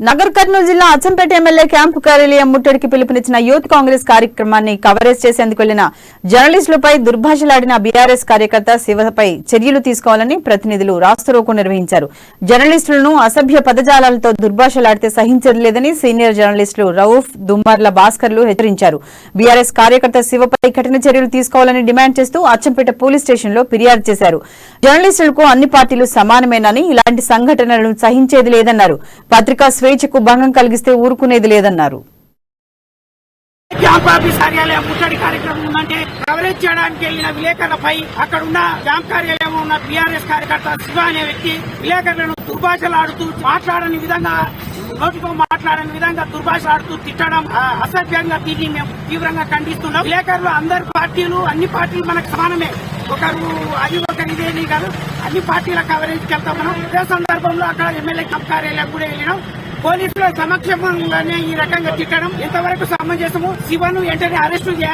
నగర్ కర్నూలు జిల్లా Achampet MLA camp కార్యాలయం ముట్టడికి పిలుపునిచ్చిన యూత్ కాంగ్రెస్ కార్యక్రమాన్ని కవరేజ్ చేసేందుకు వెళ్లిన జర్నలిస్టులపై దుర్భాషలాడిన బీఆర్ఎస్ కార్యకర్త శివపై చర్యలు తీసుకోవాలని ప్రతినిధులు రాస్తారోకో నిర్వహించారు. జర్నలిస్టులను అసభ్య పదజాలాలతో దుర్భాషలాడితే సహించేది లేదని సీనియర్ జర్నలిస్టులు రౌఫ్, దుమ్మర్ల భాస్కర్లు హెచ్చరించారు. బీఆర్ఎస్ కార్యకర్త శివపై కఠిన చర్యలు తీసుకోవాలని డిమాండ్ చేస్తూ అచ్చంపేట పోలీస్ స్టేషన్లో ఫిర్యాదు చేశారు. జర్నలిస్టులకు అన్ని పార్టీలు సమానమేనని ఇలాంటి సంఘటనలను సహించేది లేదన్నారు. పత్రికా స్వేచ్ఛకు భంగం కలిగిస్తే ఊరుకునేది లేదన్నారు. క్యాంప్ ఆఫీస్ కార్యాలయం ముట్టడి కార్యక్రమం ఉందంటే కవరేజ్ చేయడానికి వెళ్లిన విలేకరులపై అక్కడ ఉన్న క్యాంప్ కార్యాలయం ఉన్న బీఆర్ఎస్ కార్యకర్త శివ అనే వ్యక్తి విలేకరులను దుర్భాషలాడుతూ మాట్లాడని విధంగా నోటితో మాట్లాడని విధంగా దుర్భాషలాడుతూ తిట్టడం అసభ్యంగా దీన్ని మేము తీవ్రంగా ఖండిస్తున్నాం. విలేకరులు అందరు పార్టీలు అన్ని పార్టీలు మనకు సమానమే. ఒకరు అది ఒకరు ఇదేది కాదు, అన్ని పార్టీల కవరేజ్కి వెళ్తాం మనం. ఇదే సందర్భంలో అక్కడ ఎమ్మెల్యే క్యాంప్ కార్యాలయం కూడా వెళ్ళినాం. పోలీసుల సమక్షంగానే ఈ రకంగా తిట్టడం ఎంతవరకు సమంజసము? శివను వెంటనే అరెస్టు చేయాలి.